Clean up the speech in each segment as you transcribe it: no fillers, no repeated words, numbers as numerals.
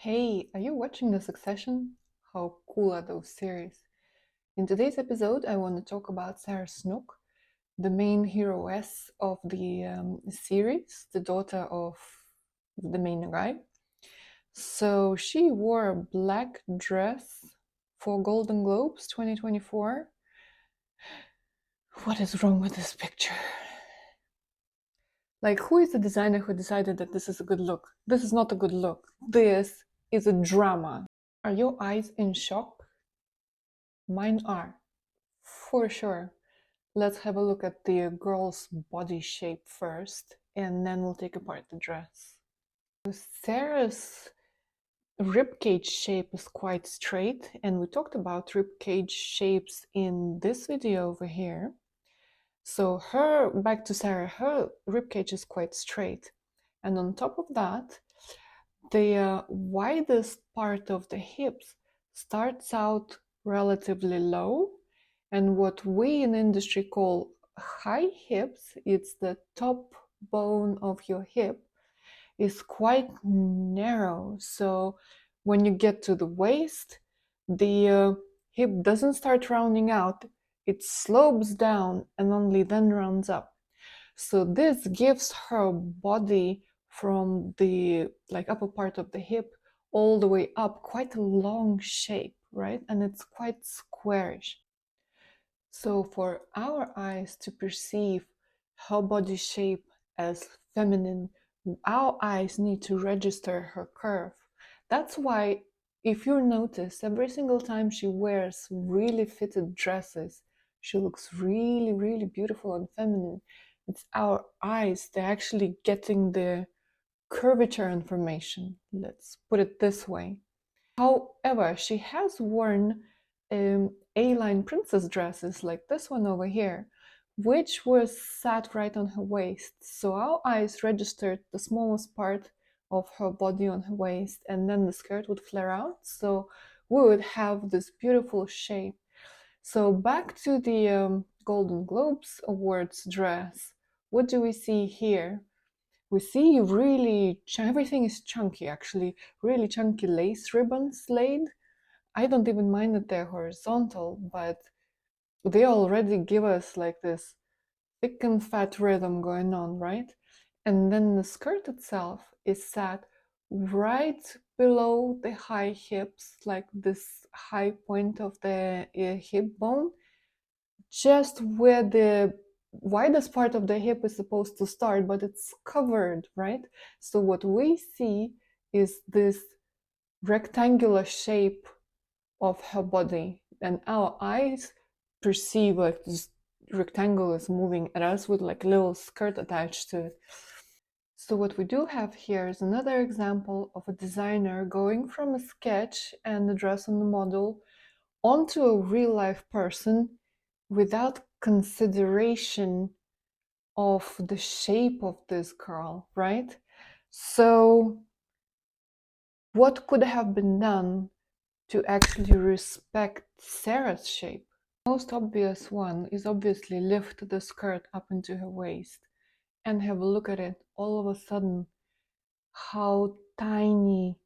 Hey, are you watching The Succession? How cool are those series? In today's episode, I want to talk about Sarah Snook, the main heroess of the series, the daughter of the main guy. So she wore a black dress for Golden Globes 2024. What is wrong with this picture? Like, who is the designer who decided that this is a good look? This is not a good look. This is a drama. Are your eyes in shock? Mine are, for sure. Let's have a look at the girl's body shape first, and then we'll take apart the dress. Sarah's ribcage shape is quite straight, and we talked about ribcage shapes in this video over here. So back to Sarah, her ribcage is quite straight. And on top of that, the widest part of the hips starts out relatively low, and what we in industry call high hips, it's the top bone of your hip, is quite narrow. So when you get to the waist, the hip doesn't start rounding out, it slopes down and only then rounds up. So this gives her body from the upper part of the hip all the way up quite a long shape, right? And it's quite squarish. So for our eyes to perceive her body shape as feminine, our eyes need to register her curve. That's why, if you notice, every single time she wears really fitted dresses, she looks really, really beautiful and feminine. It's our eyes, they're actually getting the curvature information. Let's put it this way. However, she has worn A-line princess dresses like this one over here, which was sat right on her waist. So our eyes registered the smallest part of her body on her waist, and then the skirt would flare out. So we would have this beautiful shape. So back to the Golden Globes Awards dress. What do we see here? We see really, everything is chunky actually, really chunky lace ribbons laid. I don't even mind that they're horizontal, but they already give us like this thick and fat rhythm going on, right? And then the skirt itself is set right below the high hips, like this high point of the hip bone, just where the widest part of the hip is supposed to start, but it's covered, right? So what we see is this rectangular shape of her body, and our eyes perceive like this rectangle is moving at us with like a little skirt attached to it. So what we do have here is another example of a designer going from a sketch and the dress on the model onto a real life person without consideration of the shape of this girl, right? So what could have been done to actually respect Sarah's shape? Most obvious one is obviously lift the skirt up into her waist and have a look at it. All of a sudden, how tiny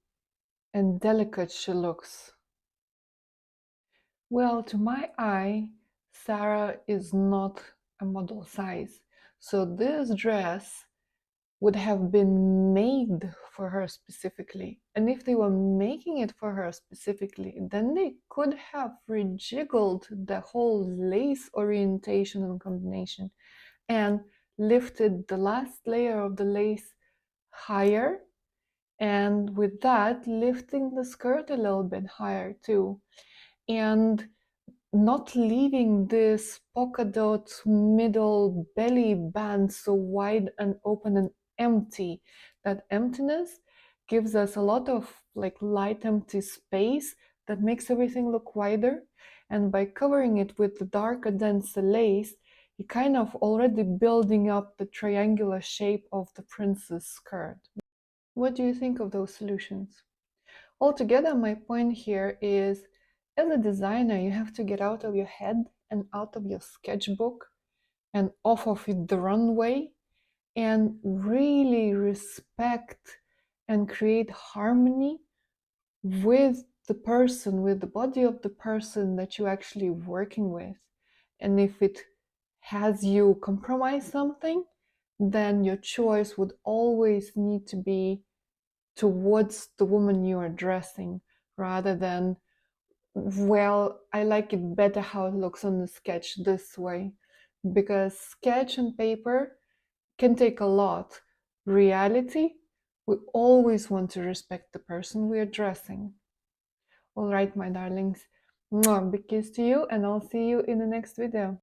and delicate she looks. Well, to my eye, Sarah is not a model size. So this dress would have been made for her specifically. And if they were making it for her specifically, then they could have rejiggled the whole lace orientation and combination and lifted the last layer of the lace higher, and with that lifting the skirt a little bit higher too, and not leaving this polka dot middle belly band so wide and open and empty. That emptiness gives us a lot of like light empty space that makes everything look wider, and by covering it with the darker denser lace, you kind of already building up the triangular shape of the princess skirt. What do you think of those solutions? Altogether, my point here is, as a designer, you have to get out of your head and out of your sketchbook and off of the runway and really respect and create harmony with the person, with the body of the person that you're actually working with. And if it has you compromise something, then your choice would always need to be towards the woman you are addressing, rather than, well, I like it better how it looks on the sketch this way. Because sketch and paper can take a lot. Reality, we always want to respect the person we're addressing. All right, my darlings. Mwah, big kiss to you, and I'll see you in the next video.